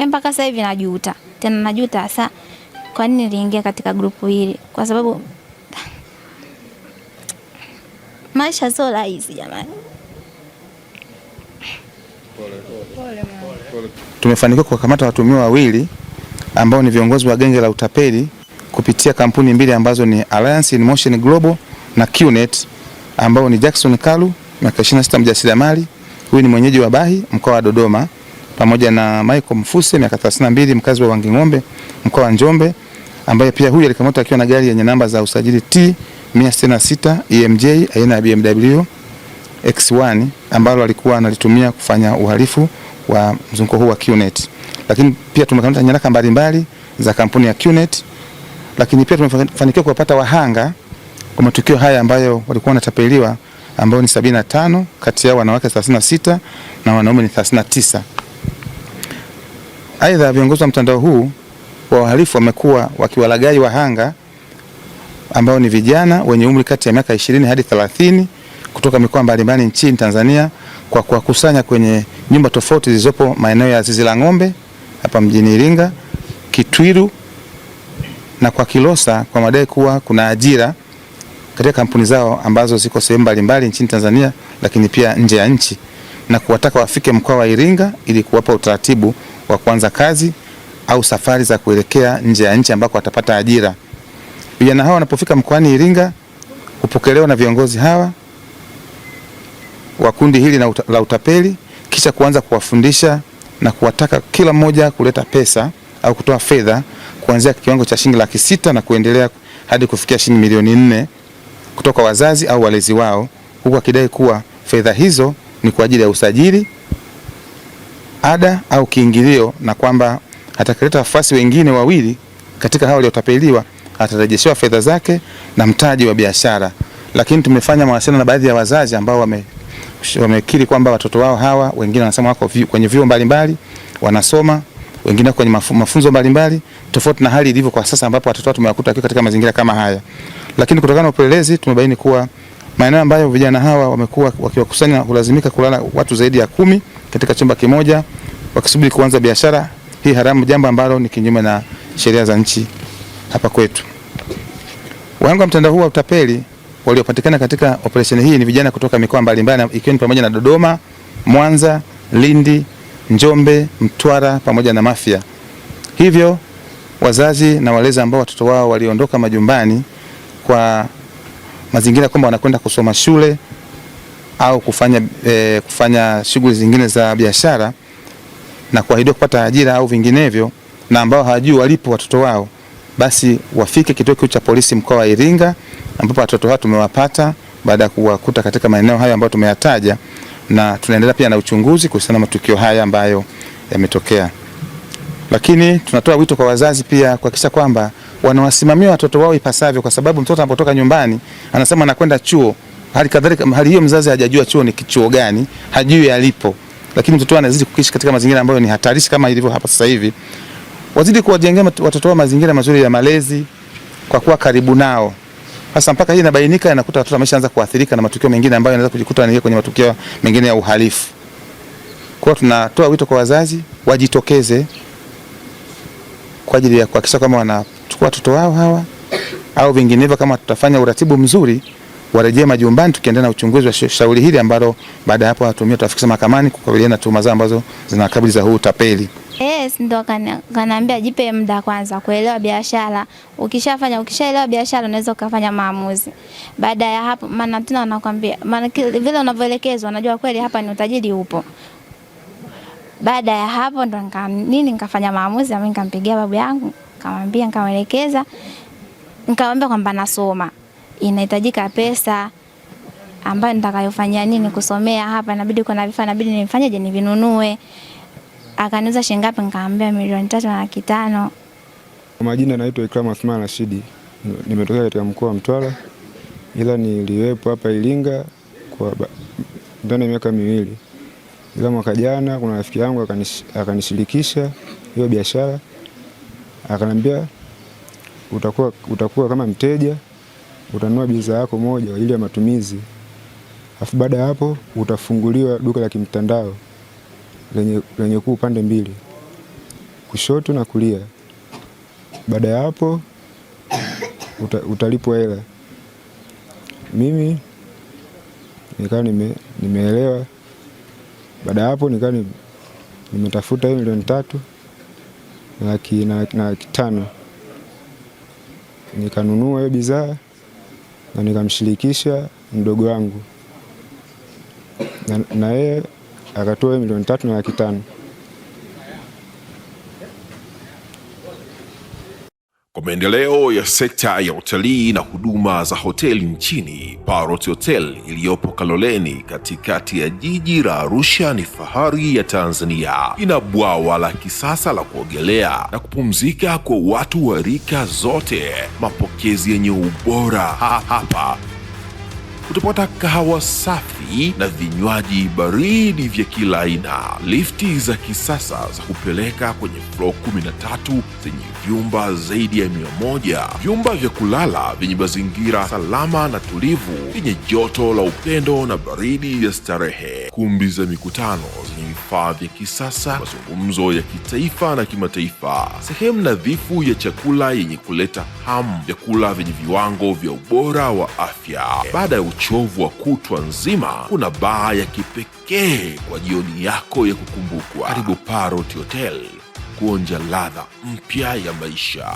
Mimi mpaka sasa hivi najuta. Tena najuta sasa kwa nini niliingia katika grupu hili? Kwa sababu maisha sio rahisi jamani. Tumefanikiwa kuwakamata watuhumiwa wawili ambao ni viongozi wa genge la utapeli kupitia kampuni mbili ambazo ni Alliance in Motion Global na QNet, ambao ni Jackson Kalu miaka 26 mjasiriamali, huyu ni mwenyeji wa Bahi mkoa wa Dodoma, pamoja na Michael Mfuse miaka 32 mkazi wa Wanging'ombe mkoa wa Njombe, ambaye pia huyu alikamatwa akiwa na gari yenye namba za usajili T 166 EMJ aina ya BMW X1 ambalo alikuwa analitumia kufanya uhalifu wa mzunguko huu wa QNet. Lakini pia tumekamata nyaraka mbalimbali za kampuni ya QNet, lakini pia tumefanikiwa kuwapata wahanga kwa matukio haya ambayo walikuwa wanatapeliwa, ambao ni 75, kati yao wanawake 36 na wanaume ni 39. Aidha, viongozi wa mtandao huu wa wahalifu wamekuwa wakiwalaghai wahanga ambao ni vijana wenye umri kati ya miaka 20 hadi 30 kutoka mikoa mbalimbali nchini Tanzania kwa kuwakusanya kwenye nyumba tofauti zilizopo maeneo ya Zizi la Ng'ombe hapa mjini Iringa, Kitwiru na kwa Kilosa, kwa madai kuwa kuna ajira katika kampuni zao ambazo ziko sehemu mbalimbali nchini Tanzania lakini pia nje ya nchi, na kuwataka wafike mkoa wa Iringa ili kuwapa utaratibu wa kuanza kazi au safari za kuelekea nje ya nchi ambako watapata ajira. Vijana hawa wanapofika mkoani Iringa hupokelewa na viongozi hawa wa kundi hili la utapeli, kisha kuanza kuwafundisha na kuwataka kila mmoja kuleta pesa au kutoa fedha kuanzia kiwango cha shilingi 600,000 na kuendelea hadi kufikia shilingi milioni 4 kutoka wazazi au walezi wao, huku akidai kuwa fedha hizo ni kwa ajili ya usajili, ada au kiingilio, na kwamba atakileta wafuasi wengine wawili katika hao waliotapeliwa atarejeshewa fedha zake na mtaji wa biashara. Lakini tumefanya mawasiliano na baadhi ya wazazi ambao wamekiri kwamba watoto wao hawa, wengine wanasema wako kwenye vyuo mbalimbali wanasoma, wengine kwenye mafunzo mbalimbali, tofauti na hali ilivyo kwa sasa ambapo watoto wao tumewakuta katika mazingira kama haya. Lakini kutokana na upelelezi tumebaini kuwa maeneo ambayo vijana hawa wamekuwa wakiwakusanya hulazimika kulala watu zaidi ya 10 katika chumba kimoja wakisubiri kuanza biashara hii haramu, jambo ambalo ni kinyume na sheria za nchi hapa kwetu. Wahanga wa mtandao huu wa utapeli waliopatikana katika operesheni hii ni vijana kutoka mikoa mbalimbali ikiwa ni pamoja na Dodoma, Mwanza, Lindi, Njombe, Mtwara pamoja na Mafia. Hivyo wazazi na walezi ambao watoto wao waliondoka majumbani kwa mazingira kwamba wanakwenda kusoma shule au kufanya shughuli zingine za biashara na kuahidiwa kupata ajira au vinginevyo, na ambao hawajui walipo watoto wao, basi wafike kituo kikuu cha polisi mkoa wa Iringa ambapo watoto hao tumewapata baada ya kuwakuta katika maeneo hayo ambayo tumeyataja, na tunaendelea pia na uchunguzi kuhusiana na matukio haya ambayo yametokea. Lakini tunatoa wito kwa wazazi pia kuhakikisha kwamba wanawasimamia watoto wao ipasavyo, kwa sababu mtoto anapotoka nyumbani anasema anakwenda chuo, hali kadhalika hali hiyo mzazi hajajua chuo ni chuo gani, hajui alipo, lakini mtoto anazidi kuishi katika mazingira ambayo ni hatarishi kama ilivyo hapa sasa hivi. Wazidi kuwajengea watoto wao mazingira mazuri ya malezi kwa kuwa karibu nao. Sasa mpaka hii inabainika, inakuta watoto wameshaanza kuathirika na matukio mengine ambayo yanaweza kujikuta ni kwenye matukio mengine ya uhalifu. Kwa tunatoa wito kwa wazazi wajitokeze kwa ajili ya kuhakikisha kama wanachukua watoto wao hawa, au vinginevyo kama tutafanya uratibu mzuri warejee majumbani, tukiendelea na uchunguzi wa shauri hili ambalo baada ya hapo watumia tutafikisha mahakamani kukabiliana na tuhuma zao ambazo zinakabili za huu utapeli. Ndo kanaambia jipe muda kwanza kuelewa biashara. Ukishaelewa biashara unaweza ukafanya maamuzi. Baada ya hapo, maana tena wanakuambia, maana vile unavyoelekezwa unajua kweli hapa ni utajiri upo. Baada ya hapo ndo nikafanya maamuzi, mimi nikampigia babu yangu, nikamwambia, nikamwelekeza, nikamwambia kwamba nasoma, inahitajika pesa ambayo nitakayofanyia nini kusomea hapa, inabidi kuna vifaa inabidi nifanyeje, nivinunue. Akaniuliza shilingi ngapi, nikamwambia milioni 3.5. Kwa majina naitwa Ikram Athman Rashidi. Nimetokea katika mkoa wa Mtwara, ila niliwepo hapa Iringa kwa ndani ya miaka 2. Ila mwaka jana kuna rafiki yangu akanishirikisha hiyo biashara. Akaniambia utakuwa kama mteja, utanunua bidhaa yako moja ili ya matumizi. Alafu baada ya hapo utafunguliwa duka la kimtandao lenye kuu pande mbili. kushoto na kulia. Baada ya hapo utalipwa hela. Mimi nikawa nimeelewa. Baada ya hapo nikawa nimetafuta hiyo milioni 3 na laki 5. Nikanunua hiyo bidhaa na nikamshirikisha mdogo wangu, na yeye akatoa milioni 3 na laki 5. Kwa maendeleo ya sekta ya utalii na huduma za hoteli nchini, Parrot Hotel iliyopo Kaloleni katikati ya jiji la Arusha ni fahari ya Tanzania. Ina bwawa la kisasa la kuogelea na kupumzika kwa watu wa rika zote, mapokezi yenye ubora. Hapa utapata kahawa safi na vinywaji baridi vya kila aina, lifti za kisasa za kupeleka kwenye floor 13 zenye vyumba zaidi ya 100, vyumba vya kulala vyenye mazingira salama na tulivu, vyenye joto la upendo na baridi ya starehe, kumbi za mikutano zenye vifaa vya kisasa, mazungumzo ya kitaifa na kimataifa, sehemu nadhifu ya chakula yenye kuleta hamu, vyakula vyenye viwango vya ubora wa afya. Baada ya uchovu wa kutwa nzima, kuna baa ya kipekee kwa jioni yako ya kukumbukwa. Karibu Parrot Hotel kuonja ladha mpya ya maisha.